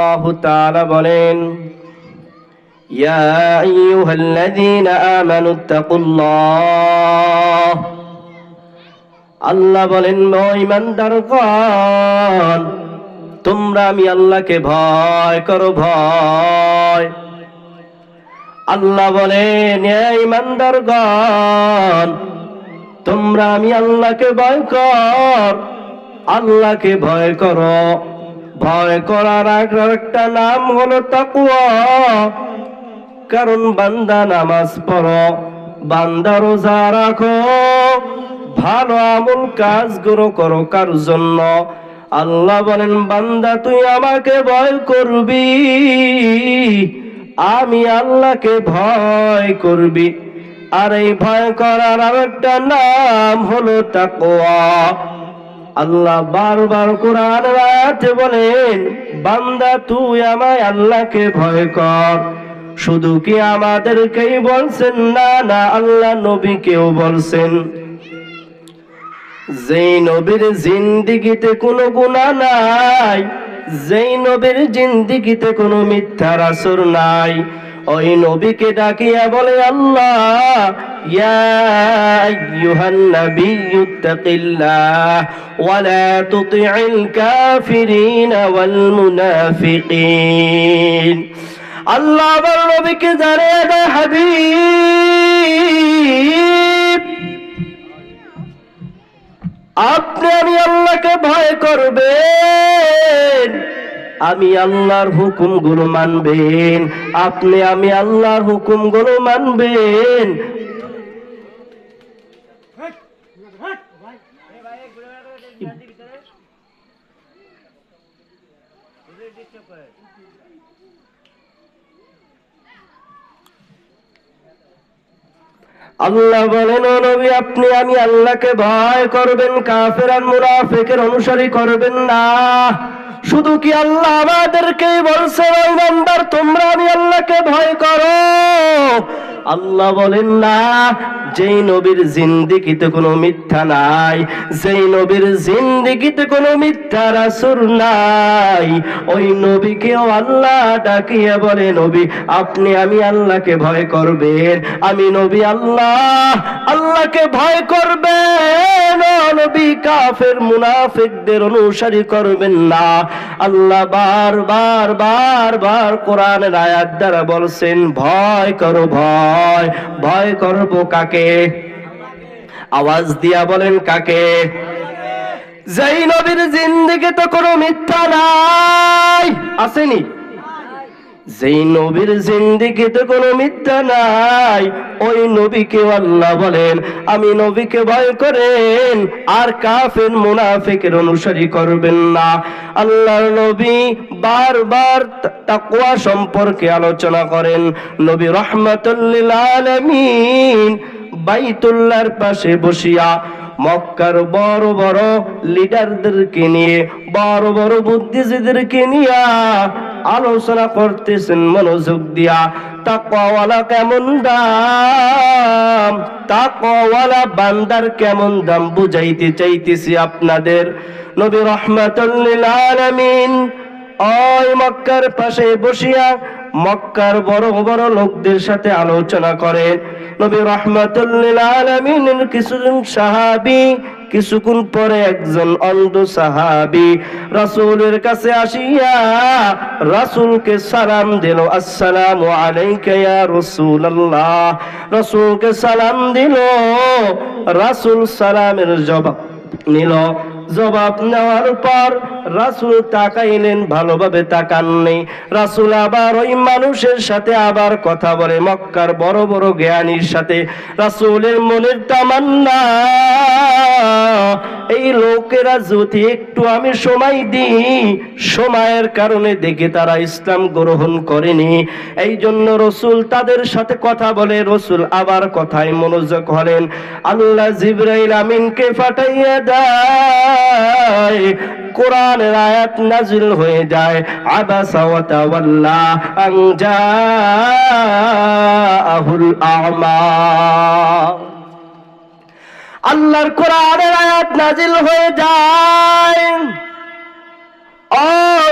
আল্লাহু তাআলা বলেন, ইয়া আইয়ুহাল্লাযীনা আমানুত্তাকুল্লাহ। আল্লাহ বলেন, ও ঈমানদারগণ, তোমরা আমি আল্লাহকে ভয় করো, ভয়। আল্লাহ বলেন, হে ঈমানদারগণ, তোমরা আমি আল্লাহকে ভয় কর, আল্লাহকে ভয় করো। ভয় করার একটা নাম হলো তাকওয়া। কারণ বান্দা নামাজ পড়ো, বান্দা রোজা রাখো, ভালো আমল কাজগুলো করো কার জন্য? আল্লাহ বলেন, বান্দা তুই আমাকে ভয় করবি, আমি আল্লাহকে ভয় করবি। আর এই ভয় করার আরেকটা নাম হলো তাকওয়া। আল্লাহ বারবার কোরআনের আয়াতে বলেন, বান্দা তুই আমায় আল্লাহকে ভয় কর। শুধু কি আমাদেরকেই বলছেন? না না, আল্লাহ নবীকেও বলছেন। যেই নবীর জিন্দেগিতে কোনো গুনাহ নাই, যেই নবীর জিন্দেগিতে কোনো মিথ্যার আসর নাই, ওই নবীকে ডাকিয়া বলে আল্লাহ, ইয়া আইয়ুহান নাবিয়্যুত্তাকিল্লাহ ওয়া লা তুতি'ল কাফিরিন ওয়াল মুনাফিকিন। আল্লাহ আমার নবীকে জানিয়ে দেয়, হাবিব, আপনি আমি আল্লাহকে ভয় করবেন, আমি আল্লাহর হুকুমগুলো মানবেন, আপনি আমি আল্লাহর হুকুমগুলো মানবেন। আল্লাহ বলেন, ও নবী, আপনি আমি আল্লাহকে ভয় করবেন, কাফের আর মুনাফিকের অনুসারী করবেন না। শুধু কি আল্লাহ আমাদেরকে বলছে, ও ইমানদার, তোমরা আমি আল্লাহকে ভয় করো? আল্লাহ বলেন না, যেই নবীর জিন্দেগিতে কোনো মিথ্যা নাই, যেই নবীর জিন্দেগিতে কোনো মিথ্যার আসর নাই, ওই নবীকেও আল্লাহ ডাকিয়ে বলে, নবী, আপনি আমি আল্লাহকে ভয় করবেন, আমি নবী আল্লাহকে ভয় করবেন, ও নবী কাফের মুনাফিকদের অনুসারী করবেন না। আল্লাহ বারবার বারবার কোরআনের আয়াত দ্বারা বলছেন, ভয় করো, ভয়। ভয় করব কাকে? আওয়াজ দিয়া বলেন, কাকে? যেই নবীর জিন্দেগিতে কোনো মিথ্যা নাই, আসেনি? যেই নবীর জিন্দেগিতে কোনো মিথ্যা নাই, ওই নবীকে আল্লাহ বলেন, আমি নবীকে ভয় করেন, আর কাফের মুনাফিকের অনুসারী করবেন না। আল্লাহর নবী বারবার তাকওয়া সম্পর্কে আলোচনা করেন। নবী রাহমাতুল লিল আলামিন বাইতুল্লাহর পাশে বসিয়া মক্কার বড় বড় লিডারদেরকে নিয়ে, বড় বড় বুদ্ধিজীবীদেরকে নিয়ে আলোচনা করতেছেন মনোযোগ দিয়া। তাকওয়াওয়ালা কেমন দাম, তাকওয়াওয়ালা বান্দার কেমন দাম বুঝাইতে চাইতেছি আপনাদের। নবী রাহমাতুল লিল আলামিন ওই মক্কার পাশে বসিয়া মক্কার বড় বড় লোকদের সাথে আলোচনা করেন। নবী রাহমাতুল লিল আলামিনের কিছুজন সাহাবী, কিছুক্ষণ পরে একজন অন্ধ সাহাবী রাসূলের কাছে আসিয়া রাসূলকে সালাম দিল, আসসালামু আলাইকা ইয়া রাসূলুল্লাহ। রাসূলকে সালাম দিল, রাসূল সালামের জবাব নিল। জবাব নেওয়ার পর রাসূল তাকাইলেন, ভালোভাবে তাকাননি। রাসূল আবার ওই মানুষের সাথে আবার কথা বলে, মক্কার বড় বড় জ্ঞানীর সাথে। রাসূলের মনের তামান্না, এই লোকেরা যদি একটু আমি সময় দিই, সময়ের কারণে দেখে তারা ইসলাম গ্রহণ করেনি, এই জন্য রাসূল তাদের সাথে কথা বলে। রাসূল আবার কথায় মনোযোগ হলেন। আল্লাহ জিবরাইল আমিনকে পাঠাইয়া দেয়, কোরআনের আয়াত নাযিল হয়ে যায়, আবাসা ওয়া তাওয়াল্লা আন জাআহুল আ'মা। আল্লাহর কোরআনের আয়াত নাযিল হয়ে যায়, ও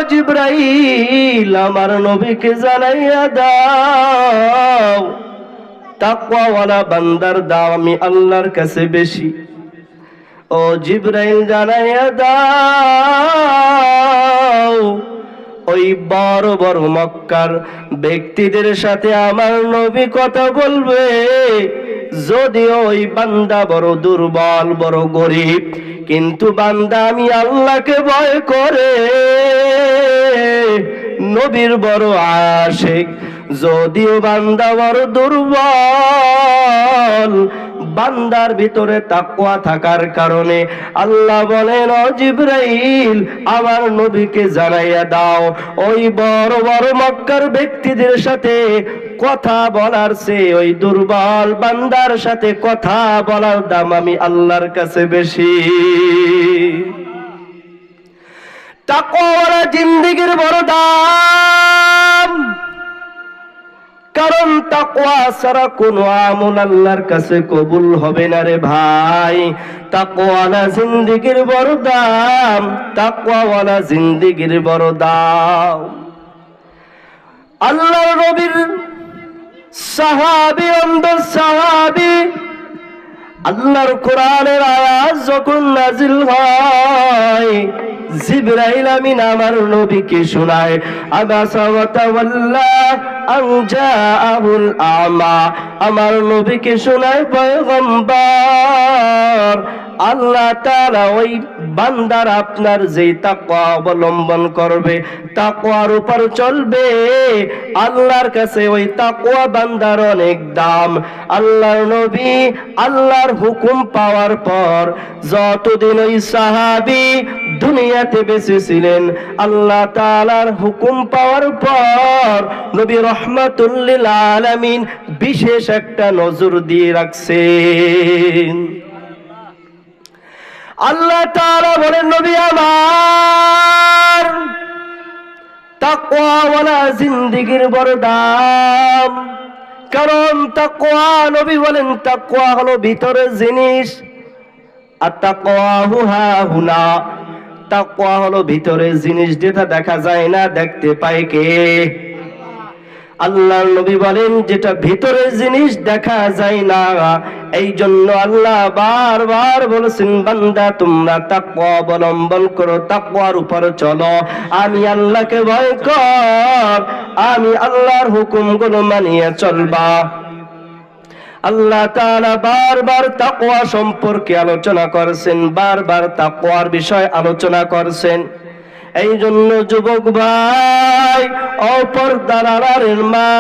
জিবরাইল আমার নবীকে জানাইয়া দাও তাকওয়াওয়ালা বান্দার দাম আমি আল্লাহর কাছে বেশি। ও জিবরাইল জানাইয়া দাও ওই বড় বড় মক্কার ব্যক্তিদের সাথে আমার নবী কথা বলবে, যদিও ওই বান্দা বড় দুর্বল বড় গরিব, কিন্তু বান্দা আমি আল্লাহকে ভয় করে, নবীর বড় আশিক। যদিও বান্দা বড় দুর্বল, বান্দার ভিতরে তাকওয়া থাকার কারণে আল্লাহ বলেন ও জিবরাইল আমার নবীকে জানাইয়া দাও ওই বড় বড় মক্কার ব্যক্তিদের সাথে কথা বলার চেয়ে ওই দুর্বল বান্দার সাথে কথা বলার দাম আমি আল্লাহর কাছে বেশি। তাকওয়াওয়ালা জিন্দেগির বড় দাম, কারণ তাকওয়া ছাড়া কোনো আমল আল্লাহর কাছে কবুল হবে না রে ভাই। তাকওয়াওয়ালা জিন্দেগির বড় দাম, তাকওয়াওয়ালা জিন্দেগির বড় দাম। আল্লাহর নবীর সাহাবী অন্ধ সাহাবী, আল্লাহর কোরআনের আয়াত যখন নাজিল হয় জিবরাইল আমিন আমার নবীকে শোনায় আবাসা ওয়া তাওয়াল্লা আন জাআহুল আমা, আমার নবীকে শোনায় পয়গম্বর আল্লাহ তাআলা ওই বান্দার আপনার যে তাকওয়া অবলম্বন করবে, তাকওয়ার উপর চলবে, আল্লাহর কাছে ওই তাকওয়া বান্দার অনেক দাম। আল্লাহর নবী আল্লাহর হুকুম পাওয়ার পর যতদিন ওই সাহাবী দুনিয়াতে বেঁচে ছিলেন, আল্লাহ তাআলার হুকুম পাওয়ার পর নবী রহমাতুল লিল আলামিন বিশেষ একটা নজর দিয়ে রাখছেন। আল্লাহ তাআলা বলেন নবী আমার তাকওয়াওয়ালা জিন্দেগির বড় দাম, কারণ তাকওয়া নবী বলেন তাকওয়া হলো ভিতরের জিনিস, আর তাকওয়া হুনা, তাকওয়া হলো ভিতরের জিনিস যেটা দেখা যায় না, দেখতে পায় কে? আল্লাহর নবী বলেন যেটা ভিতরের জিনিস দেখা যায় না, এই জন্য আল্লাহ বারবার বলেছেন বান্দা তোমরা তাকওয়া অবলম্বন করো, তাকওয়ার উপর চলো, আমি আল্লাহকে ভয় কর, আমি আল্লাহর হুকুমগুলো মানিয়ে চলবা। আল্লাহ তাআলা বারবার তাকওয়া সম্পর্কে আলোচনা করেছেন, বারবার তাকওয়ার বিষয় আলোচনা করেছেন। এই জন্য যুবক ভাই ও পর্দার আড়ালের মা,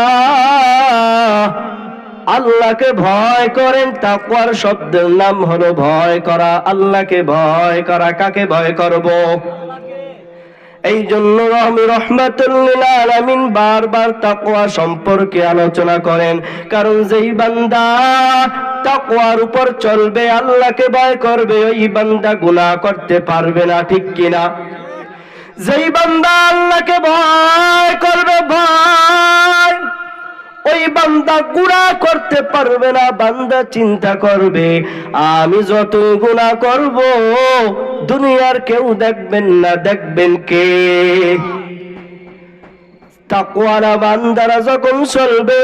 আল্লাহকে ভয় করেন। তাকওয়ার শব্দের নাম হলো ভয় করা, আল্লাহকে ভয় করা। কাকে ভয় করব? এই জন্য আমি রহমাতুল লিল আলামিন বারবার তাকওয়া সম্পর্কে আলোচনা করেন, কারণ যেই বান্দা তাকওয়ার উপর চলবে, আল্লাহকে ভয় করবে, ওই বান্দা গুনাহ করতে পারবে না, ঠিক কিনা? যেই বান্দা আল্লাহকে ভয় করবে, ভয়, ওই বান্দা গুনাহ করতে পারবে না। বান্দা চিন্তা করবে আমি যত গুনাহ করব দুনিয়ার কেউ দেখবেন না, দেখবেন কে? তাকওয়ালা বান্দারা যখন চলবে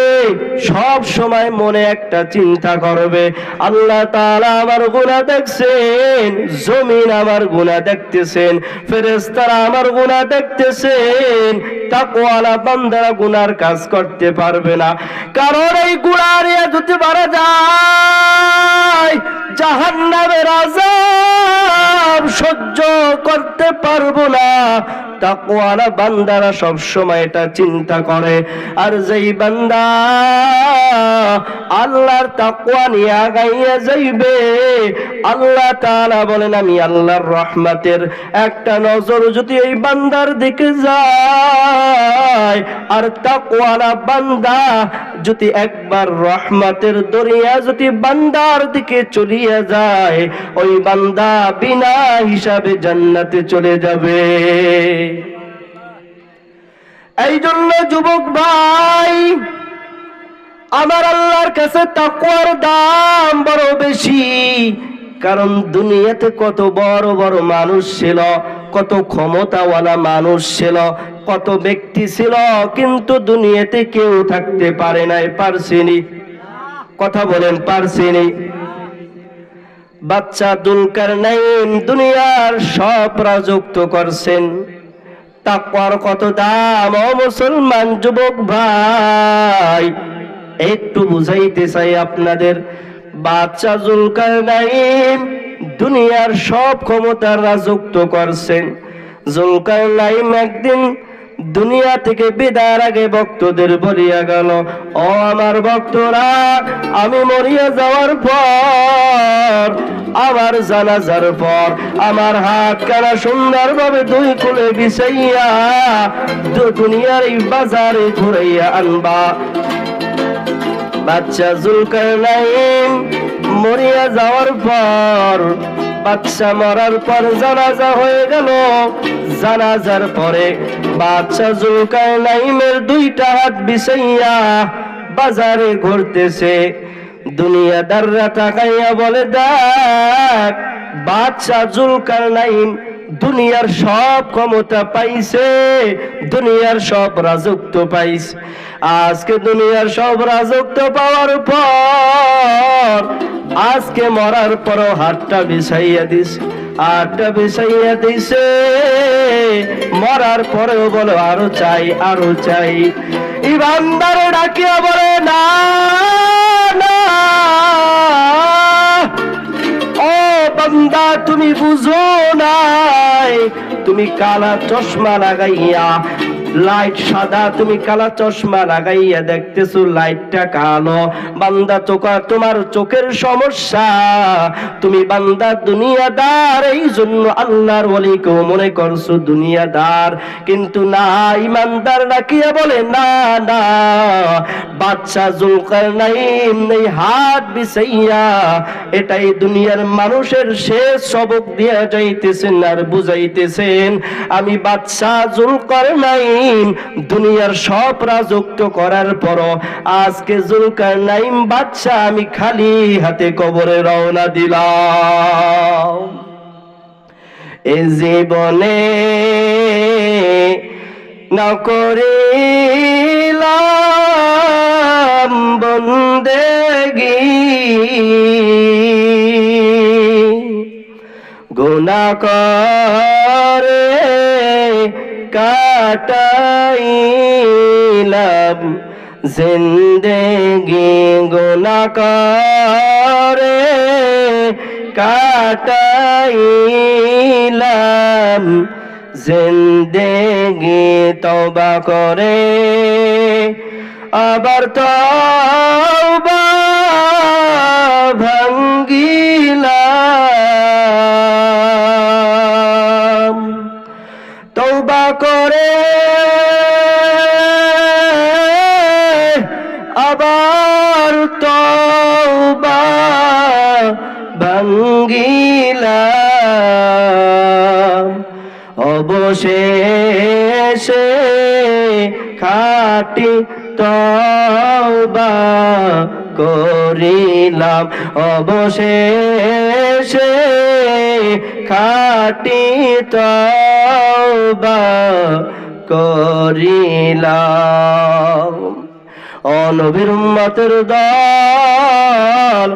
সব সময় মনে একটা চিন্তা করবে আল্লাহ তাআলা আমার গুনাহ দেখছেন, জমিন আমার গুনাহ দেখতেছেন, ফেরেশতারা আমার গুনাহ দেখতেছেন। তাকওয়ালা বান্দারা গুনার কাজ করতে পারবে না, কারণ এই গুনাহ নিয়ে যদি মারা যায় জাহান্নামের আযাব সহ্য করতে পারবো না। তাকওয়ালা বান্দারা সব সময় এটা চিন্তা করে। আর যেই বান্দা আল্লাহর তাকওয়া নিয়ে আগাইয়া যাইবে, আল্লাহ তাআলা বলেন আমি আল্লাহর রহমতের একটা নজর যদি এই বান্দার দিকে যায়, আর তাকওয়ালা বান্দা যদি একবার রহমতের দরিয়া যদি বান্দার দিকে চলিয়া যায়, ওই বান্দা বিনা হিসাবে জান্নাতে চলে যাবে। এই জন্য যুবক ভাই আমার আল্লাহর কাছে তাকওয়ার দাম বড় বেশি, কারণ দুনিয়াতে কত বড় বড় মানুষ ছিল, কত ক্ষমতাওয়ালা মানুষ ছিল, কত ব্যক্তি ছিল, কিন্তু দুনিয়াতে কেউ থাকতে পারে নাই, পারছেনি? কথা বলেন, পারছেনি? বাচ্চা যুলকারনাইন দুনিয়ার সব রাজত্ব করছেন। তাকওয়ার কত দাম ও মুসলমান যুবক ভাই, একটু বুঝাইতে চাই আপনাদের। বাচ্চা যুলকারনাইন দুনিয়ার সব ক্ষমতার রাজত্ব করছেন। যুলকারনাইন একদিন দুনিয়া থেকে বিদায়ের আগে ভক্তদের বলিয়া গেল, ও আমার ভক্তরা, আমি মরিয়া যাওয়ার পর, আমার জানাজার পর আমার হাত কানা সুন্দরভাবে দুই কুলে বিছাইয়া দুনিয়ার এই বাজারে ঘুরাইয়া আনবা। বাচ্চা যুলকারনাইন মরিয়া যাওয়ার পর, বাচ্চা মরার পর জানাজা হয়ে গেল। জানাজার পরে বাচ্চা যুলকারনাইনের দুইটা হাত বিছাইয়া বাজারে ঘুরতেছে। দুনিয়াদাররা তাকাইয়া বলে, দেখ, বাচ্চা যুলকারনাইন দুনিয়ার সব ক্ষমতা পাইছে, দুনিয়ার সব রাজত্ব পাইছে। আজকে দুনিয়ার সব রাজত্ব পাওয়ার পর, আজকে মরার পরও হাতটা বিছাইয়া দিছে, হাতটা বিছাইয়া দিছে। মরার পরেও বলো আরো চাই, আরো চাই। ইমানদার ডাকিয়া বলে, না না, ও বান্দা, তুমি বুঝো নাই, তুমি কালা চশমা লাগাইয়া, লাইট সাদা, তুমি কালা চশমা লাগাইয়া দেখতেছো লাইটটা কালো। বান্দা, তোমার চোখের সমস্যা। তুমি বান্দা দুনিয়াদার, এই জন্য আল্লাহর ওয়ালিকেও মনে করছো দুনিয়াদার। কিন্তু না, ইমানদার ডাকিয়া বলে, না না, বাচ্চা যুলকারনাইন এই হাত বিছাইয়া এটাই দুনিয়ার মানুষের শেষ সবক দিয়া যাইতেছেন আর বুঝাইতেছেন, আমি বাচ্চা যুলকারনাইন দুনিয়ার সব রাজত্ব করার পর আজকে যুলকারনাইন বাচ্চা আমি খালি হাতে কবরে রওনা দিলাম। এ জীবনে না করিলাম বন্দেগী, গুনাহ করে কাটাইলাম জিন্দেগি, গুনাহ করে কাটাইলাম জিন্দেগি। তওবা করে আবার তওবা ভাঙ্গিলাম, তওবা করে আবার তওবা ভাঙ্গিলাম। অবশেষে খাঁটি তওবা করিলাম, অবশেষে খাঁটি তওবা করিলাম। ও নবীর উম্মতের দল,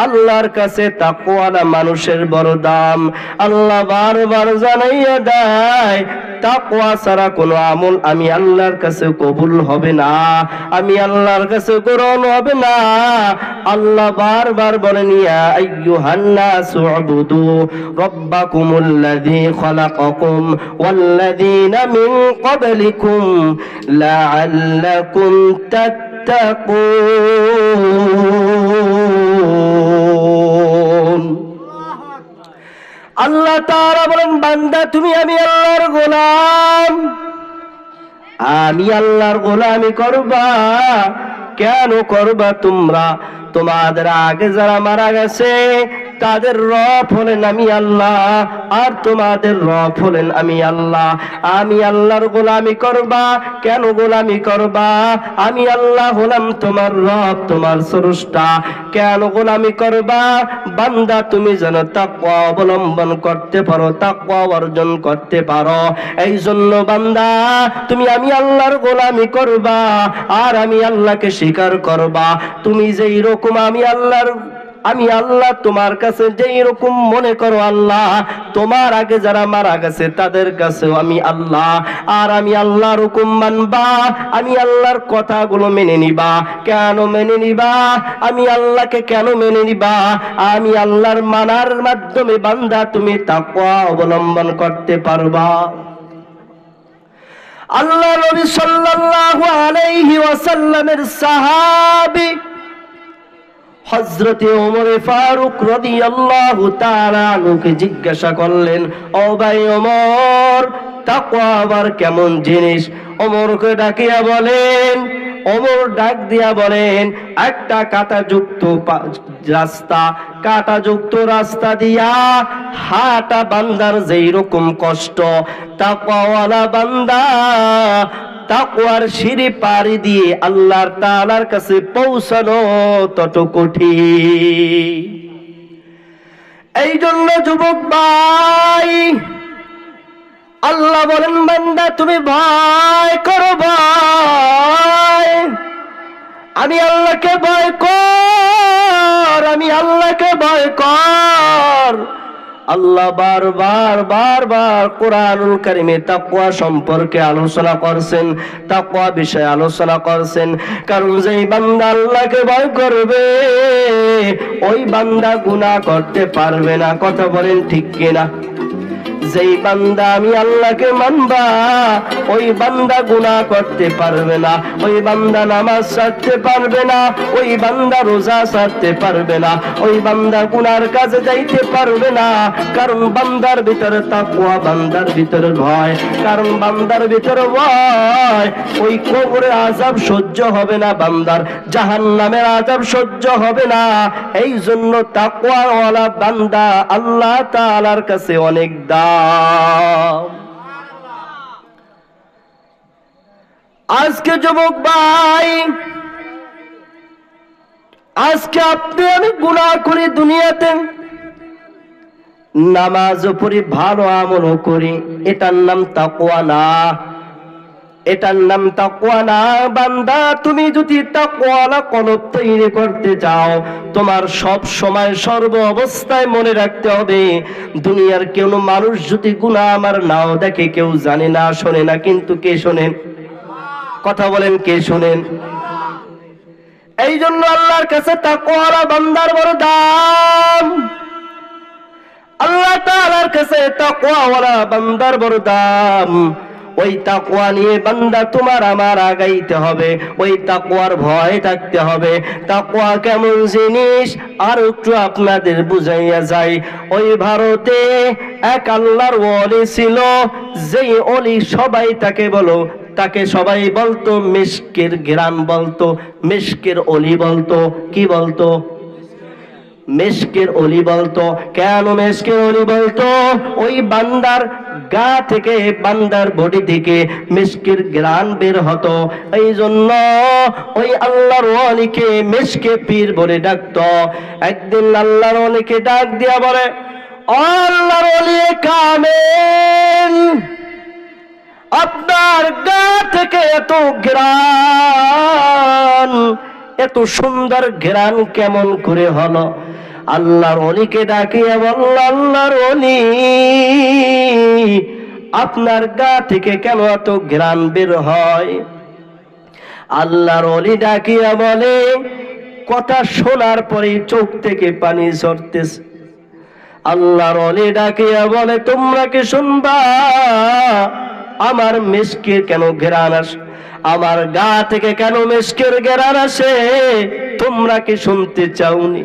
আল্লাহর কাছে তাকওয়ালা মানুষের বড় দাম। আল্লাহ বারবার জানাইয়া দেয়, তাকওয়া ছাড়া কোনো আমল আমি আল্লাহর কাছে কবুল হবে না, আমি আল্লাহর কাছে গ্রহণ হবে না। আল্লাহ বারবার বলেন, ইয়া আইয়ুহান নাসু উবুদু রাব্বাকুমুল্লাযী খালাকাকুম ওয়াল্লাযীনা মিন ক্বাবলিকুম লাআল্লাকুম তাত্তাকুন। আল্লাহ তাআলা বলেন, বান্দা তুমি আমি আল্লাহর গোলাম, আমি আল্লাহর গোলামি করবা। কেন করবা? তোমরা তোমাদের আগে যারা মারা গেছে তাদের রব হলেন আমি আল্লাহ, আর তোমাদের রব হলেন আমি আল্লাহ। আমি আল্লাহর গোলামি করবা। কেন গোলামি করবা? আমি আল্লাহ হলাম তোমার রব, তোমার স্রষ্টা। কেন গোলামি করবা? বান্দা তুমি যেন তাকওয়া অবলম্বন করতে পারো, তাকওয়া অর্জন করতে পারো। এই জন্য বান্দা তুমি আমি আল্লাহর গোলামি করবা আর আমি আল্লাহকে স্বীকার করবা। তুমি যেই রকম আমি আল্লাহ তোমার কাছে যেই রকম মনে করো আল্লাহ, তোমার আগে যারা মারা গেছে তাদের কাছেও আমি আল্লাহ। আর আমি আল্লাহর হুকুম মানবা, আমি আল্লাহর কথাগুলো মেনে নিবা। কেন মেনে নিবা? আমি আল্লাহকে কেন মেনে নিবা? আমি আল্লাহর মানার মাধ্যমে বান্দা তুমি তাকওয়া অবলম্বন করতে পারবা। আল্লাহ নবী সাল্লাল্লাহু আলাইহি ওয়াসাল্লামের সাহাবী হযরতে ওমর ফারুক রাদিয়াল্লাহু তাআলা আনহুকে জিজ্ঞাসা করলেন, ও ভাই ওমর, তাকওয়া আবার কেমন জিনিস? ওমরকে ডাকিয়া বলেন, ওমর ডাক দিয়া বলেন, একটা কাঁটাযুক্ত রাস্তা দিয়া হাঁটা বান্দার যেই রকম কষ্ট, তাকওয়াওয়ালা বান্দা তাকওয়ার সিঁড়ি পাড়ি দিয়ে আল্লাহর তাআলার কাছে পৌঁছানো তত কঠিন। এই জন্য যুবক ভাই, আল্লাহ বলেন বান্দা তুমি ভয় করো, ভয়, আমি আল্লাহকে ভয় কর, আমি আল্লাহকে ভয় কর। আল্লাহ বারবার কোরআনুল কারীমে তাকওয়া সম্পর্কে আলোচনা করছেন, তাকওয়া বিষয়ে আলোচনা করছেন। কারণ যেই বান্দা আল্লাহকে ভয় করবে ওই বান্দা গুনাহ করতে পারবে না। কথা বলেন ঠিক কিনা? যেই বান্দা আমি আল্লাহকে মানবা ওই বান্দা গুনাহ করতে পারবে না, ওই বান্দা নামাজ ছাড়তে পারবে না, ওই বান্দা রোজা ছাড়তে পারবে না, ওই বান্দা গুনার কাজে যাইতে পারবে না। কারণ বান্দার ভিতরে তাকওয়া, বান্দার ভিতরে ভয়। কারণ বান্দার ভিতরে ভয়, ওই কবরের আযাব সহ্য হবে না, বান্দার জাহান্নামের আযাব সহ্য হবে না। এই জন্য তাকওয়াওয়ালা বান্দা আল্লাহ তাআলার কাছে অনেক দাম। আজকে যুবক ভাই, আজকে আপনি আমি গুনাহ করি দুনিয়াতে, নামাজও পড়ি, ভালো আমলও করি, এটার নাম তাকওয়া না, এটার নাম তাকওয়া না। বান্দা তুমি যদি তাকওয়ালা কলব তৈরি করতে চাও, তোমার সব সময় সর্ব অবস্থায় মনে রাখতে হবে, দুনিয়ার কোন মানুষ যদি গুনাহ আমার নাও দেখে, কেউ জানে না শোনে না, কিন্তু কে শোনেন? কথা বলেন, কে শোনেন? এই জন্য আল্লাহর কাছে তাকওয়ালা বান্দার বড় দাম। আল্লাহ তাআলার কাছে তাকওয়াওয়ালা বান্দার বড় দাম। ওই তাকওয়া নিয়ে বান্দা তোমার আমার আগাইতে হবে, ওই তাকওয়ার ভয় থাকতে হবে। তাকওয়া কেমন জিনিস আর একটু আপনাদের বুঝাইয়া যায়। ওই ভারতে এক আল্লাহর ওলি ছিল, যেই ওলি সবাই তাকে সবাই বলতো মিশকের ঘ্রাণ বলতো, মিশকের ওলি বলতো। কি বলতো? মিশকের ওলি বলতো। কেন মিশকের ওলি বলতো? ওই বান্দার গা থেকে, বান্দার বডি থেকে মিশকের ঘ্রাণ বের হতো। এই জন্য ওই আল্লাহর ওলিকে মিশকে পীর বলে ডাকতো। একদিন আল্লাহর ওলিকে ডাক দিয়া বলে, আল্লাহর ওলি কামেল, আপনার গা থেকে এত ঘ্রাণ, এত সুন্দর ঘ্রাণ কেমন করে হলো? আল্লাহর ওলিকে ডাকিয়ে বলল, আল্লাহর ওলি, আপনার গা থেকে কেন এত ঘ্রাণ বের হয়? আল্লাহর ওলি ডাকিয়া বলে, কথা শোনার পরে চোখ থেকে পানি ঝরতেছে। আল্লাহর ওলি ডাকিয়া বলে, তোমরা কি শুনবা আমার মিশকের কেন ঘ্রাণ আসে? আমার গা থেকে কেন মিশকের ঘ্রাণ আসে? তোমরা কি শুনতে চাওনি?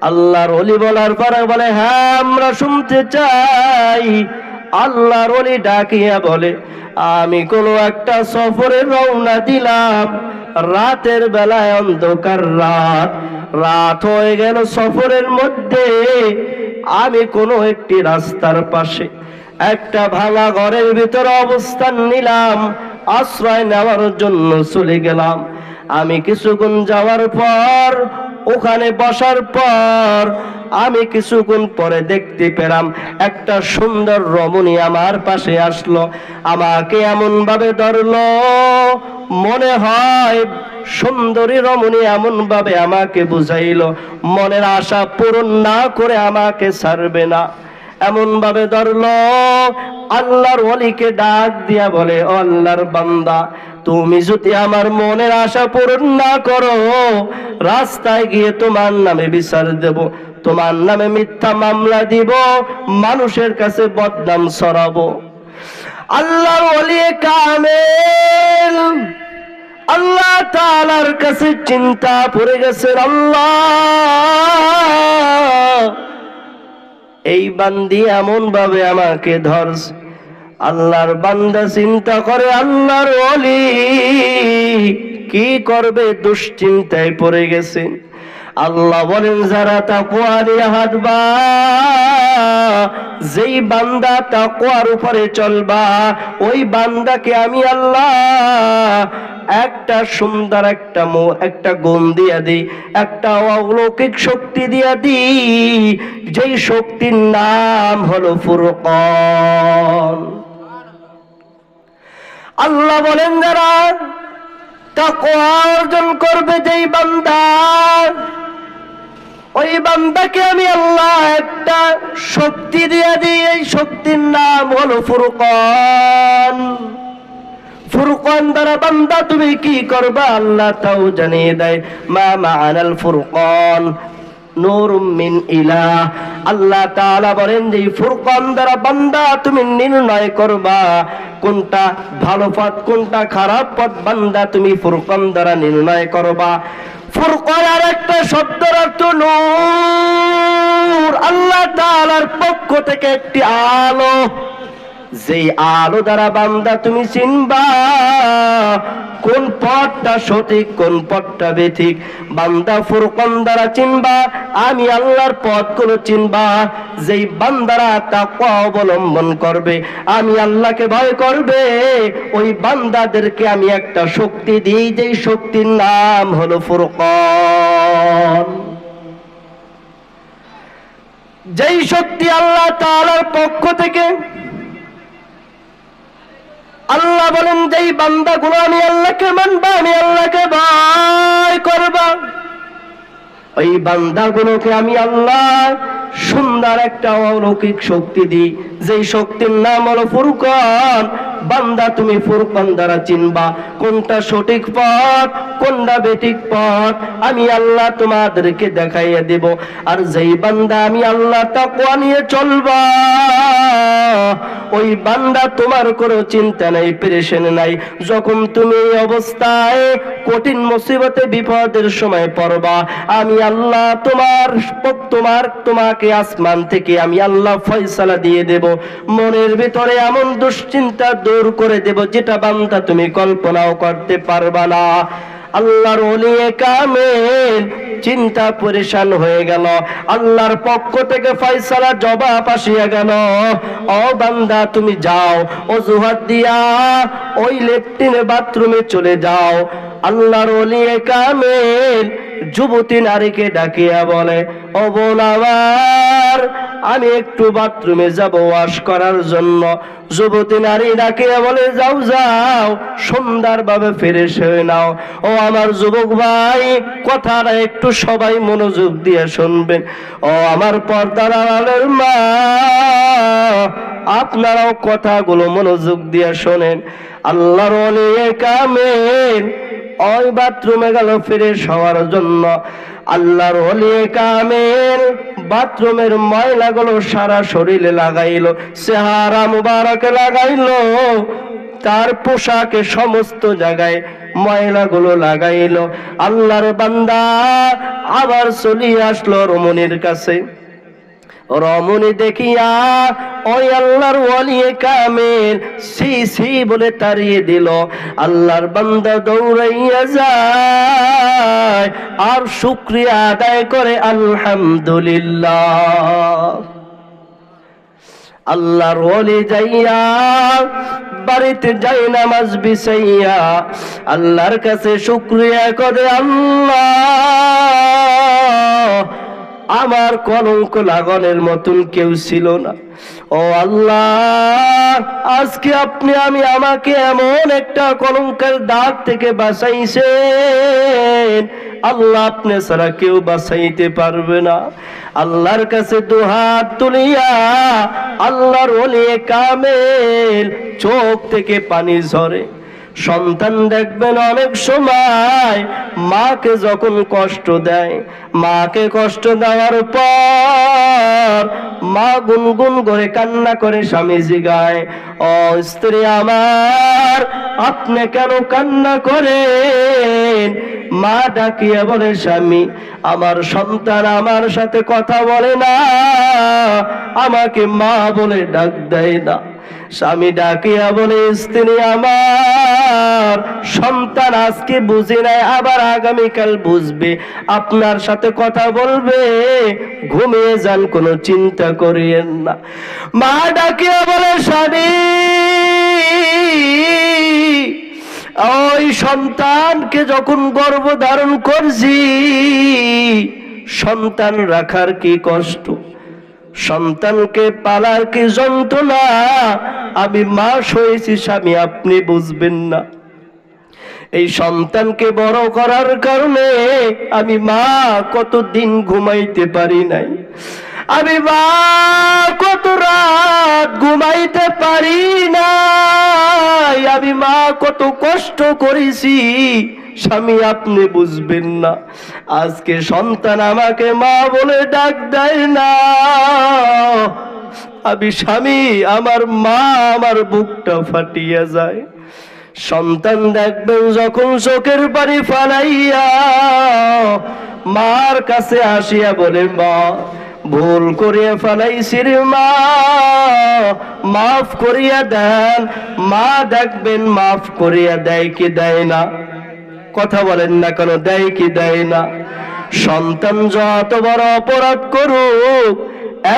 আল্লাহর ওলি বলার পরে বলে, হ্যাঁ আমরা শুনতে চাই। আল্লাহর ওলি ডাকিয়া বলে, আমি কোনো একটা সফরে রওনা দিলাম, রাতের বেলায় অন্ধকার রাত হয়ে গেল। সফরের মধ্যে আমি কোনো একটি রাস্তার পাশে একটা ভাঙা ঘরের ভিতরে অবস্থান নিলাম। আশ্রয় নেওয়ার জন্য চলে গেলাম। আমি কিছুক্ষণ যাওয়ার পর, ওখানে বসার পর আমি কিছুক্ষণ পরে দেখতে পেলাম একটা সুন্দর রমণী আমার পাশে আসলো, আমাকে এমন ভাবে ধরলো, মনে হয় সুন্দরী রমণী এমন ভাবে আমাকে বুঝাইলো মনের আশা পূরণ না করে আমাকে ছাড়বে না। এমন ভাবে ধরলো, আল্লাহর ওলিকে ডাক দিয়া বলে, ও আল্লাহর বান্দা, তুমি যদি আমার মনের আশা পূরণ না করো, রাস্তায় গিয়ে তোমার নামে বিচার দেব, তোমার নামে মিথ্যা মামলা দিব, মানুষের কাছে বদনাম ছড়াবো। আল্লাহর ওলি কামেল আল্লাহ তাআলার কাছে চিন্তা পড়ে গেছে, আল্লাহ এই বান্দি এমন ভাবে আমাকে ধরছে। আল্লাহর বান্দা চিন্তা করে, আল্লাহর ওলি কি করবে, দুশ্চিন্তায় পড়ে গেছে। আল্লাহ বলেন, যারা তাকওয়া নিয়ে হাঁটবা, যেই বান্দা তাকওয়ার উপরে চলবা, ওই বান্দাকে আমি আল্লাহ একটা সুন্দর একটা গুণ দিয়া দিই, একটা অলৌকিক শক্তি দিয়া দিই, যেই শক্তির নাম হলো ফুরকান। আল্লাহ বলেন, যারা তাকওয়া অর্জন করবে যেই বান্দা, ওই বান্দাকে আমি আল্লাহ একটা শক্তি দিয়ে দিই, এই শক্তির নাম হলো ফুরকান। ফুরকান দ্বারা বান্দা তুমি কি করবা, আল্লাহ তাও জানিয়ে দেয়, মা মা'ানাল ফুরকান নূরুম মিন ইলাহ। আল্লাহ তাআলা বলেন যে ফুরকান দ্বারা বান্দা তুমি নির্ণয় করবা কোনটা ভালো পথ কোনটা খারাপ পথ, বান্দা তুমি ফুরকান দ্বারা নির্ণয় করবা। ফুরকানের একটা শব্দের অর্থ নূর, আল্লাহ তাআলার পক্ষ থেকে একটি আলো, যেই আলো দ্বারা বান্দা তুমি চিনবা কোন পথটা সঠিক কোন পথটা বেঠিক। বান্দা ফুরকান দ্বারা চিনবা, আমি আল্লাহর পথগুলো চিনবা। যেই বান্দারা তাকওয়া অবলম্বন করবে, আমি আল্লাহকে ভয় করবে, ওই বান্দাদেরকে আমি একটা শক্তি দিই, যেই শক্তির নাম হলো ফুরকান। যেই শক্তি আল্লাহ তাআলার পক্ষ থেকে। আল্লাহ বলেন, যেই বান্দাগুলো আমি আল্লাহকে মানবা, আমি আল্লাহকে ভয় করবা, ওই বান্দাগুলোকে আমি আল্লাহ সুন্দর একটা অলৌকিক শক্তি দিই, যেই শক্তির নাম হলো ফুরকান। বান্দা তুমি ফুরকান দ্বারা চিনবা কোনটা সঠিক পথ কোনটা বেঠিক পথ, আমি আল্লাহ তোমাদেরকে দেখাইয়া দেব। আর যেই বান্দা আমি আল্লাহ তাকওয়া নিয়ে চলবা, ওই বান্দা তোমার কোনো চিন্তা নাই, পেরেশানি নাই। যখন তুমি এই অবস্থায় কঠিন মুসিবতে বিপদের সময় পড়বা, আমি আল্লাহ তোমাকে আসমান থেকে আমি আল্লাহ ফয়সালা দিয়ে দেব, মনের ভিতরে এমন দুশ্চিন্তা দূর করে দেব যেটা বান্দা তুমি কল্পনাও করতে পারবা না। আল্লাহর ওলি কামেল চিন্তা পরেশান হয়ে গেল, আল্লাহর পক্ষ থেকে ফয়সালা জবাব আসিয়া গেল, ও বান্দা তুমি যাও, অজুহাত দিয়া ওই লেট্রিনে বাথরুমে চলে যাও। আল্লাহর ওলি কামেল যুবতী নারীকে ডাকিয়া বলে, ও বোন আমার, আমি একটু বাথরুমে যাব ওয়াশ করার জন্য। যুবতী নারী ডাকিয়া বলে, যাও যাও, সুন্দরভাবে ফ্রেশ হয়ে নাও। ও আমার যুবক ভাই, কথাটা একটু সবাই মনোযোগ দিয়ে শুনবেন। ও আমার পর্দার আড়ালের মা, আপনারাও কথাগুলো মনোযোগ দিয়ে শোনেন। আল্লাহর ওলি কামেল ওই বাথরুমে গেল ফ্রেশ হওয়ার জন্য। আল্লাহর ওলি কামেল বাথরুমের ময়লাগুলো সারা শরীরে লাগাইলো, চেহারা মুবারকে লাগাইলো, তার পোশাকে সমস্ত জায়গায় ময়লাগুলো লাগাইলো। আল্লাহর বান্দা আবার চলে আসলো রমণীর কাছে। রমণী দেখিয়া ওই আল্লাহর ওলি কামেল সি সি বলে তাড়িয়ে দিল। আল্লাহর বান্দা দৌড়াইয়া যায় আর শুকরিয়া আদায় করে, আলহামদুলিল্লাহ। আল্লাহর ওলি যাইয়া বাড়িতে যাই নামাজ বিছাইয়া আল্লাহর কাছে শুকরিয়া করে, আল্লাহ আমার কলঙ্ক লাগানোর মতন কেউ ছিল না। ও আল্লাহ, আজকে আপনি আমাকে এমন একটা কলঙ্কের দাগ থেকে বাঁচাইছেন, আল্লাহ আপনি ছাড়া কেউ বাঁচাইতে পারবে না। আল্লাহর কাছে দুহাত তুলিয়া আল্লাহর ওলি কামেল চোখ থেকে পানি ঝরে। সন্তান দেখবেন অনেক সময় মাকে যখন কষ্ট দেয়, মাকে কষ্ট দেওয়ার পর মা গুনগুন করে কান্না করে স্বামী জিগায়, ও স্ত্রী আমার আপনি কেন কান্না করেন? মা ডাকিয়া বলে, স্বামী আমার সন্তান আমার সাথে কথা বলে না, আমাকে মা বলে ডাক দেয় না। স্বামী ডাকিয়া বলে, স্ত্রী আমার সন্তান আজকে বুঝে নাই, আবার আগামীকাল বুঝবে, আপনার সাথে কথা বলবে, ঘুমিয়ে যান, কোনো চিন্তা করিয়েন না। মা ডাকিয়া বলে, স্বামী ওই সন্তানকে যখন গর্ভ ধারণ করছি, সন্তান রাখার কি কষ্ট, সন্তানকে পালার কি যন্ত্রণা, আমি মা হয়েছি স্বামী আপনি বুঝবেন না। এই সন্তানকে বড় করার কারণে আমি মা কতদিন ঘুমাইতে পারি নাই, আমি মা কত রাত ঘুমাইতে পারি নাই, আমি মা কত কষ্ট করেছি, স্বামী আপনি বুঝবেন না। আজকে সন্তান আমাকে মা বলে ডাক দেয় না, আমি স্বামী আমার মা আমার বুকটা ফাটিয়া যায়। সন্তান দেখবেন যখন চোখের পানি ফালাইয়া মার কাছে আসিয়া বলে, মা ভুল করিয়া ফেলাইছি রে মা, মাফ করিয়া দেন। মা দেখবেন মাফ করিয়া দেয় কি দেয় না? কথা বলেন না কেন, দেয় কি দেয় না? সন্তান যত বড় অপরাধ করুক,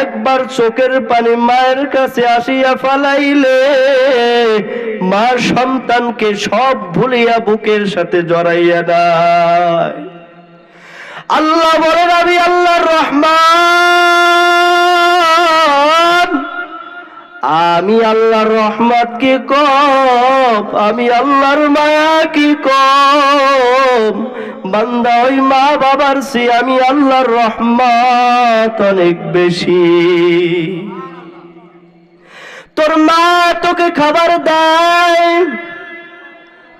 একবার চোখের পানি মায়ের কাছে আসিয়া ফালাইলে মা সন্তানকে সব ভুলিয়া বুকের সাথে জড়াইয়া দেয়। আল্লাহ বলেন, আমি আল্লাহর রহমান, আমি আল্লাহর রহমত কি কম, আমি আল্লাহর মায়া কি কম। বান্দা ওই মা বাবার চেয়ে আমি আল্লাহর রহমত অনেক বেশি। তোর মা তোকে খাবার দেয়,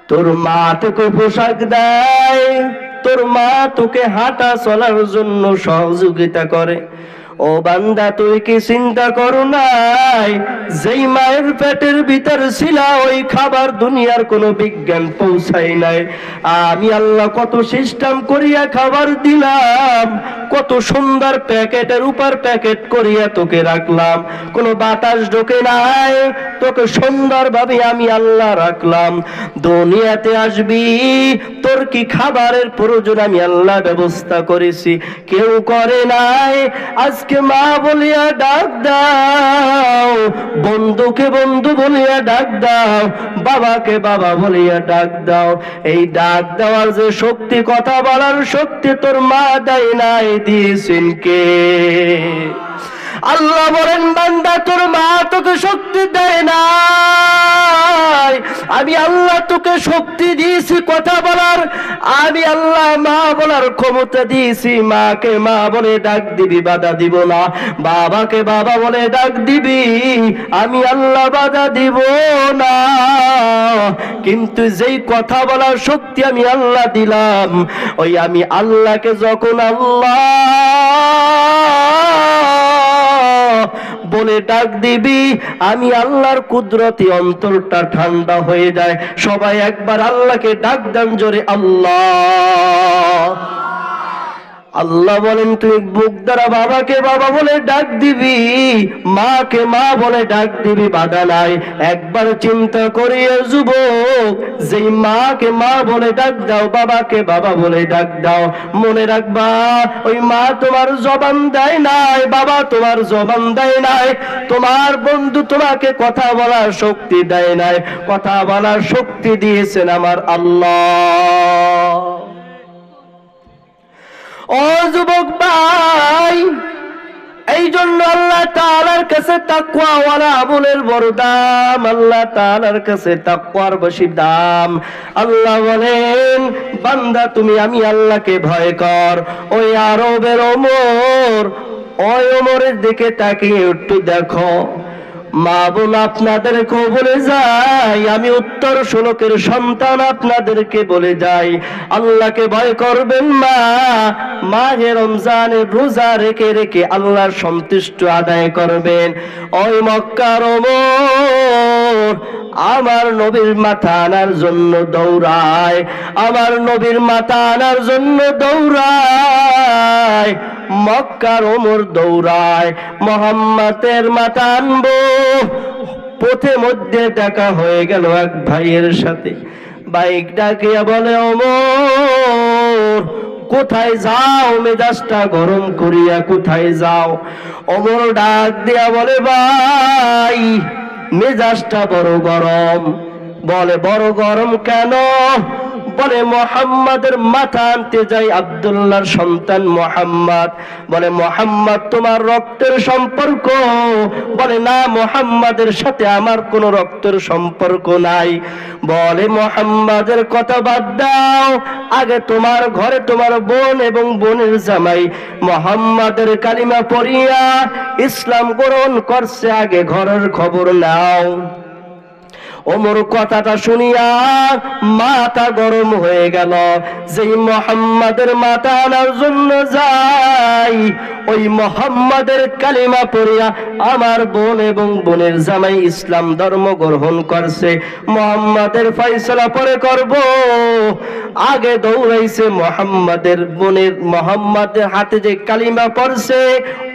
তোর মা তোকে পোশাক দেয়, তোর মা তোকে হাঁটা চলার জন্য সহযোগিতা করে। ও বান্দা, তুই কি চিন্তা করো নাই যেই মায়ের পেটের ভিতর ছিল ওই খাবার দুনিয়ার কোনো বিজ্ঞান পৌঁছায় নাই, আমি আল্লাহ কত সিস্টেম করিয়া খাবার দিলাম, কত সুন্দর প্যাকেটের উপর প্যাকেট করিয়া তোকে রাখলাম, কোনো বাতাস ঢোকে নাই, তোকে সুন্দরভাবে আমি আল্লাহ রাখলাম। দুনিয়াতে আসবি, তোর কি খাবারের প্রয়োজন আমি আল্লাহ ব্যবস্থা করেছি, কেউ করে নাই। আজকে মা বলিয়া ডাক দাও, বন্ধুকে বন্ধু বলিয়া ডাক দাও, বাবাকে বাবা বলিয়া ডাক দাও। এই ডাক দেওয়ার যে শক্তি, কথা বলার শক্তি তোর মা দেয় নাই, দিয়েছেন কে? আল্লাহ বলেন, বান্দা তোর মা তোকে শক্তি দেয় নাই, আমি আল্লাহ তোকে শক্তি দিয়েছি কথা বলার, আমি আল্লাহ মা বলার ক্ষমতা দিয়েছি। মাকে মা বলে ডাক দিবি, বাধা দিব না। বাবাকে বাবা বলে ডাক দিবি, আমি আল্লাহ বাধা দিব না। কিন্তু যেই কথা বলার শক্তি আমি আল্লাহ দিলাম, ওই আমি আল্লাহকে যখন আল্লাহ বলে ডাক দিবি, আমি আল্লাহর কুদরতি অন্তরটা ঠান্ডা হয়ে যায়। সবাই একবার আল্লাহকে ডাক দেন জোরে, আল্লাহ আল্লাহ বলেন তুই বুক দ্বারা বাবাকে বাবা বলে ডাক দিবি, মাকে মা বলে ডাক দিবি, বাধা নাই। একবার চিন্তা করিয়া যুবক, যেই মাকে মা বলে ডাক দাও, বাবাকে বাবা বলে ডাক দাও, মনে রাখবা ওই মা তোমার জবান দেয় নাই, বাবা তোমার জবান দেয় নাই, তোমার বন্ধু তোমাকে কথা বলার শক্তি দেয় নাই, কথা বলার শক্তি দিয়েছেন আমার আল্লাহ। ও যুবক ভাই, এই জন্য আল্লাহ তাআলার কাছে তাকওয়া ওয়ালা আমলের বড় দাম, আল্লাহ তাআলার কাছে তাকওয়ার বেশি দাম। আল্লাহ বলেন বান্দা তুমি আমি আল্লাহকে ভয় কর। ওই আরবের ওমর, ওই ওমরের দিকে তাকিয়ে একটু দেখো। মা বোন আপনাদেরকে বলে যাই, আমি উত্তর শ্লোকের সন্তান আপনাদেরকে বলে যাই, আল্লাহকে ভয় করবেন। মাহে রমজানের রোজা রেখে রেখে আল্লাহর সন্তুষ্ট আদায় করবেন। ওই মক্কার ওমর আমার নবীর মাথা আনার জন্য দৌড়ায়, আমার নবীর মাথা আনার জন্য দৌড়ায়, মক্কার ওমর দৌড়ায়, মুহাম্মাদের মাথা আনবো। পথে মধ্যে দেখা হয়ে গেল এক ভাইয়ের সাথে, বাইক ডাকিয়া বলে ওমর কোথায় যাও, মেজাজটা গরম করিয়া কোথায় যাও? ওমর ডাক দিয়া বলে ভাই মেজাজটা বড় গরম। বলে বড় গরম কেন? বলে মুহাম্মাদের মাথা আনতে যাই, আব্দুল্লাহর সন্তান মুহাম্মদ। বলে মুহাম্মদ তোমার রক্তের সম্পর্ক? বলে না, মুহাম্মাদের সাথে আমার কোনো রক্তের সম্পর্ক নাই। বলে মুহাম্মাদের কথা বাদ দাও, আগে তোমার ঘরে তোমার বোন এবং বোনের জামাই মুহাম্মাদের কালিমা পড়িয়া ইসলাম গ্রহণ করছে, আগে ঘরের খবর নাও। ওমর কথাটা শুনিয়া মাথা গরম হয়ে গেল। যেই মুহাম্মাদের মাথা আনার জন্য যাই, ওই মুহাম্মাদের কালিমা পড়িয়া আমার বোন এবং বোনের জামাই ইসলাম ধর্ম গ্রহণ করছে, মুহাম্মাদের ফয়সালা পরে করব। আগে দৌড়াইছে মুহাম্মাদের বোনের, মুহাম্মাদের হাতে যে কালিমা পড়ছে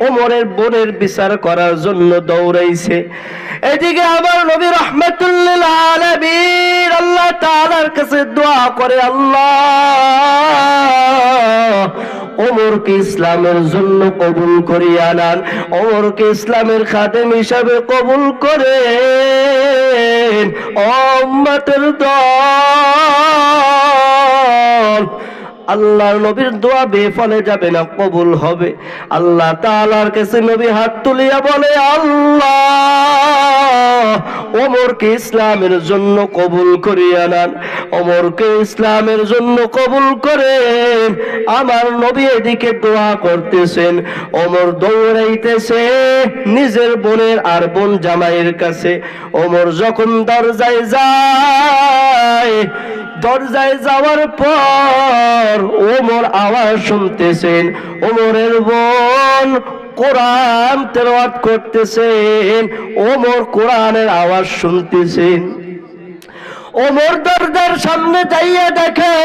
ওমরের বোনের বিচার করার জন্য দৌড়াইছে। এদিকে আমার নবী রাহমাতুল লিল আলামিন আল্লাহ তাআলার কাছে দোয়া করে, আল্লাহ ওমরকে ইসলামের জন্য কবুল করিয়া নেন, ওমরকে ইসলামের খাদেম হিসাবে কবুল করেন। উম্মতের দল আল্লাহর নবীর দোয়া বেফলে যাবে না, কবুল হবে। আল্লাহ তাআলার কাছে নবী হাত তুলিয়া বলে, আল্লাহ ওমরকে ইসলামের জন্য কবুল করিয়া নেন, ওমরকে ইসলামের জন্য কবুল করেন। আমার নবী এদিকে দোয়া করতেছেন, ওমর দৌড়াইতেছে নিজের বোনের আর বোন জামাইয়ের কাছে। ওমর যখন দরজায় যায়, দরজায় যাওয়ার পর ওমর আওয়াজ শুনতেছেন, ওমরের বোন কোরআন তেলাওয়াত করতেছেন, ওমর কোরআনের আওয়াজ শুনতেছেন। ওমর দরজার সামনে যাইয়া দেখে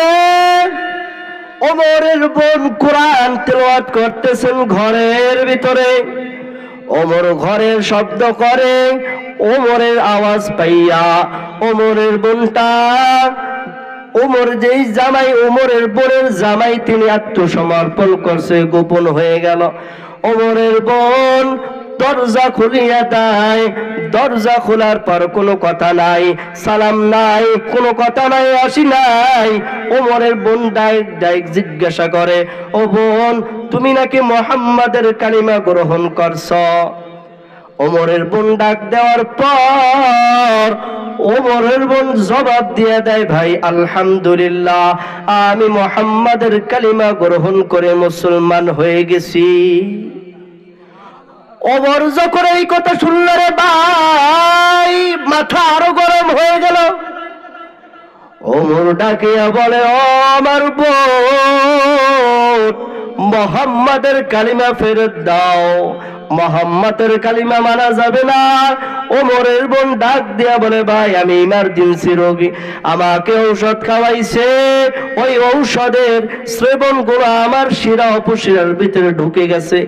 ওমরের বোন কোরআন তেলাওয়াত করতেছেন ঘরের ভিতরে। ওমর ঘরের শব্দ করে, ওমরের আওয়াজ পাইয়া ওমরের বোনটা, ওমর যেই জামাই, ওমরের বোনের জামাই, তিনি আত্মসমর্পণ করছে, গোপন হয়ে গেল। ওমরের বোন দরজা খুলিয়া দেয়, দরজা খোলার পর কোনো কথা নাই, সালাম নাই, কোনো কথা নাই, আসি নাই। ওমরের বোন ডাইরেক্ট জিজ্ঞাসা করে, ও বোন তুমি নাকি মুহাম্মাদের কালিমা গ্রহণ করছ? ওমরের বোন ডাক দেওয়ার পর ওমরের বোন জবাব দিয়ে দেয়, ভাই আলহামদুলিল্লাহ, আমি মুহাম্মাদের কালিমা গ্রহণ করে মুসলমান হয়ে গেছি। ওমর যখন এই কথা শুনল রে ভাই, মাথা আরো গরম হয়ে গেল। ওমর ডাকিয়া বলে, ও আমার বোন, মুহাম্মাদের কালিমা ফেরত দাও, মোহাম্মদের কালিমা মানা যাবে না। ওমরের বোন ডাক দিয়া বলে, ভাই আমি ইমার্জেন্সি রোগী, আমাকে ঔষধ খাওয়াইছে, ওই ঔষধের শ্লেবন গুলো আমার শিরা উপশিরার ভিতরে ঢুকে গেছে,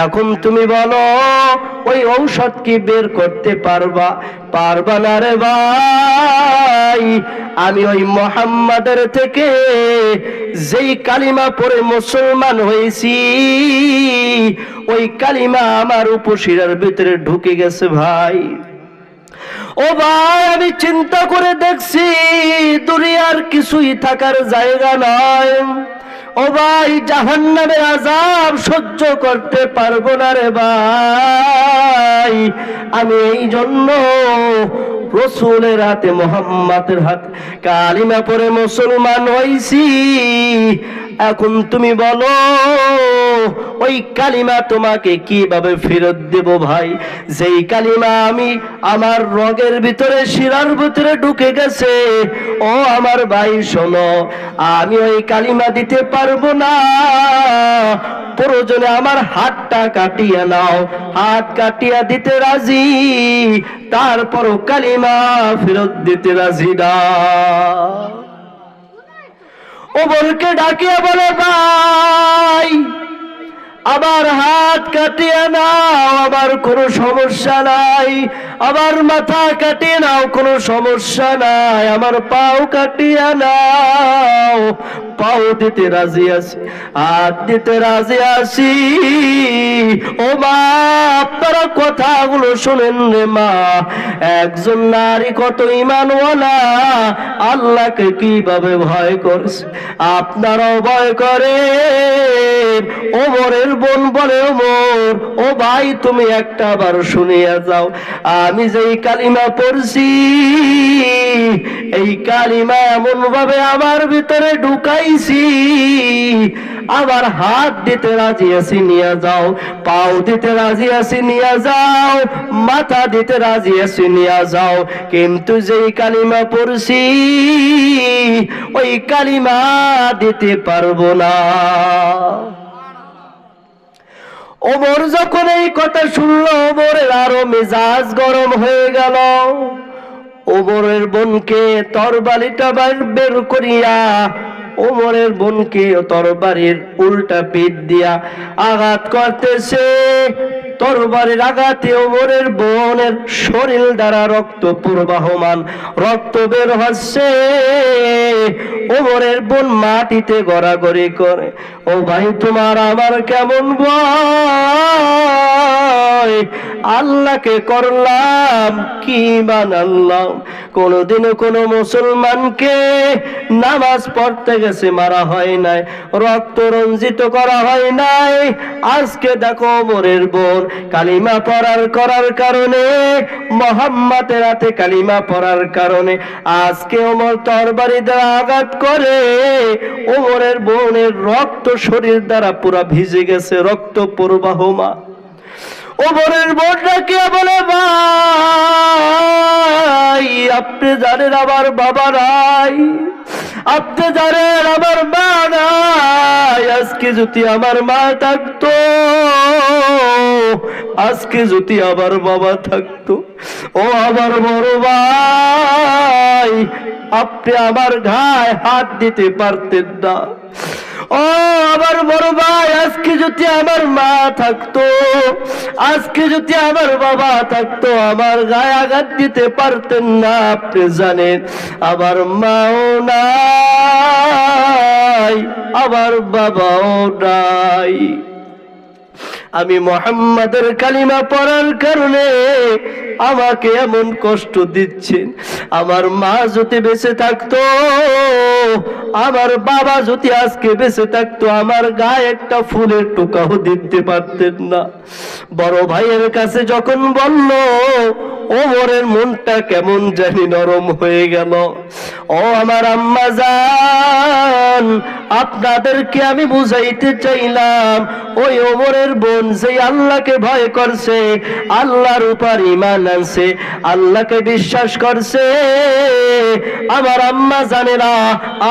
এখন তুমি বলো ওই ঔষধ কি বের করতে পারবা? পারবা না রে ভাই, আমি ওই মুহাম্মাদের থেকে যেই কালিমা পড়ে মুসলমান হয়েছি, ওই কালিমা আমার উপশিরার ভিতরে ঢুকে গেছে ভাই। ও ভাই, আমি চিন্তা করে দেখছি দুনিয়ার কিছুই থাকার জায়গা নয়। ও ভাই, জাহান্নামের আযাব সহ্য করতে পারবো না রে ভাই। আমি এই জন্য রাসূলের হাতে, মুহাম্মাদের হাতে কালিমা পড়ে মুসলমান হইছি। এখন তুমি বলো ওই কালিমা তোমাকে কিভাবে ফেরত দেব ভাই? যেই কালিমা আমি আমার রগের ভিতরে, শিরার ভিতরে ঢুকে গেছে। ও আমার ভাই শোনো, আমি ওই কালিমা দিতে পারবো না। প্রয়োজনে আমার হাতটা কাটিয়ে নাও, হাত কাটিয়া দিতে রাজি, তারপরও কালিমা ফেরত দিতে রাজি না। ওমরকে ডাকিয়া বলে, ভাই আমার হাত কাটিয়ে নাও, আমার কোনো সমস্যা নাই, আমার মাথা কাটিয়ে নাও, কোনো সমস্যা নাই, আমার পাও কাটিয়ে নাও, পাও দিতে রাজি আছি, হাত দিতে রাজি আছি। ও মা, আপনারা কথাগুলো শোনেন রে মা, একজন নারী কত ঈমানওয়ালা, আল্লাহকে কিভাবে ভয় করছে, আপনারাও ভয় করেন। ওমরের বোন বলে, ওমর ও ভাই তুমি একটা বার শুনিয়া যাও, আমি যেই কালিমা পড়ছি, এই কালিমা এমন ভাবে আমার ভিতরে ঢুকাইছি, আবার হাত দিতে রাজি আছি নিয়ে যাও, পাও দিতে রাজি আছি নিয়ে যাও, মাথা দিতে রাজি আছি নিয়ে যাও, কিন্তু যেই কালিমা পড়ছি ওই কালিমা দিতে পারবো না। ওমর যখন এই কথা শুনলো, ওমরের আরো মেজাজ গরম হয়ে গেল। ওমরের বোনকে তরবারিটা বের করিয়া, ওমরের বোনকে তরবারির উল্টা পিঠ দিয়া আঘাত করতেছে। তরবারির আঘাতে ওমরের বোনের শরীর দ্বারা রক্ত প্রবাহমান, রক্ত বের হচ্ছে। ওমরের বোন মাটিতে গড়াগড়ি করে। ও ভাই, তোমার আমার কেমন ভয়, আল্লাহকে করলাম কি বানাল্লাম। কোনদিনও কোনো মুসলমানকে নামাজ পড়তে গেছে মারা হয় নাই, রক্ত রঞ্জিত করা হয় নাই। আজকে দেখো ওমরের বোন কালিমা করার কারণে, মুহাম্মাদের হাতে কালিমা পড়ার কারণে আজকে ওমর তরবারি দ্বারা আঘাত করে ওমরের বোনের রক্ত শরীর দ্বারা পুরা ভিজে গেছে, রক্ত প্রবাহমান। ওমরের বোনটা কে বলে, ভাই আপনি জানেন আমার বাবা নাই, আপনি জানেন আমার মা নাই, আজকে যদি আমার মা থাকতো, আজকে যদি আমার বাবা থাকতো, ও আমার বড় ভাই, আপনি আমার গায়ে হাত দিতে পারতেন না। ও আমার বড় ভাই, আজকে যদি আমার মা থাকতো, আজকে যদি আমার বাবা থাকতো, আমার গায়ে আঘাত দিতে পারতেন না। আপনি জানেন আমার মাও নাই, আমার বাবাও নাই। আমি মুহাম্মাদের কালিমা পড়ার কারণে আমাকে এমন কষ্ট দিচ্ছেন। আমার মা যদি বেঁচে থাকতো, আমার বাবা যদি আজকে বেঁচে থাকতো, আমার গায়ে একটা ফুলের টুকাও দিতে পারতেন না। বড় ভাইয়ের কাছে যখন বলল, ওমরের মনটা কেমন জানি নরম হয়ে গেল। ও আমার আম্মা জান, আপনাদেরকে আমি বুঝাইতে চাইলাম ওই ওমরের বোন যে আল্লাহকে ভয় করছে, আল্লাহর উপর ঈমান আনছে, আল্লাহকে বিশ্বাস করছে, আমার আম্মা জানেরা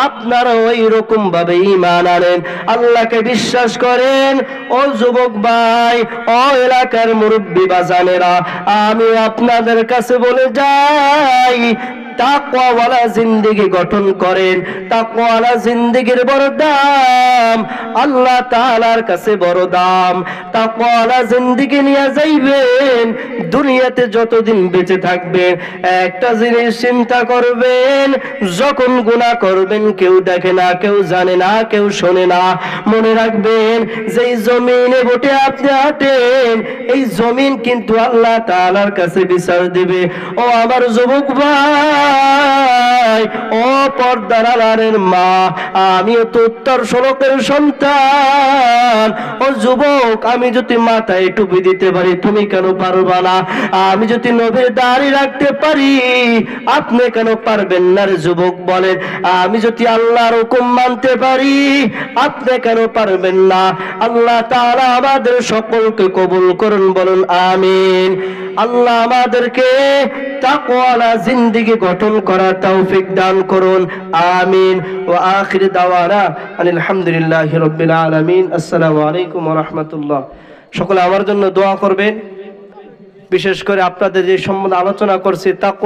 আপনারা ওই রকম ভাবে ঈমান আনেন, আল্লাহকে বিশ্বাস করেন। ও যুবক ভাই, ও এলাকার মুরব্বী বাজানেরা, আমি আপনাদের কাছে বলে যাই, তাকওয়াওয়ালা জিন্দেগি গঠন করেন। তাকওয়াওয়ালা জিন্দেগির বড় দাম, আল্লাহ তাআলার কাছে বড় দাম। তাকওয়াওয়ালা জিন্দেগি নিয়ে যাইবেন, দুনিয়াতে যতদিন বেঁচে থাকবেন একটা জিনিস চিন্তা করবেন, যখন গুনাহ করবেন কেউ দেখে না, কেউ জানে না, কেউ শোনে না। মনে রাখবেন, যেই জমিনে বটে আপনি হাঁটেন, এই জমিন কিন্তু আল্লাহ তাআলার কাছে বিচার দিবে। ও আমার যুবক ভাই, ও পর্দার আড়ালের মা, আমিও তো উত্তর শ্লোকের সন্তান। ও যুবক, আমি যদি মাথায় টুপি দিতে পারি তুমি কেন পারবা না? আমি যদি নবীর দাড়ি রাখতে পারি আপনি কেন পারবেন না রে যুবক বলেন? আমি যদি আল্লাহর হুকুম মানতে পারি আপনি কেন পারবেন না? আল্লাহ তাআলা আমাদের সকলকে কবুল করুন, বলুন আমিন। আল্লাহ আমাদেরকে তাকওয়ালা জিন্দেগি গঠন করার তৌফিক দান করুন, আমিন। ওয়া আখির দাওয়ানা আলহামদুলিল্লাহি রাব্বিল আলামিন। আসসালামু আলাইকুম ওয়া রাহমাতুল্লাহ। সকলে আমার জন্য দোয়া করবেন, বিশেষ করে আপনাদের যে সম্বন্ধে আলোচনা করছি তাকওয়া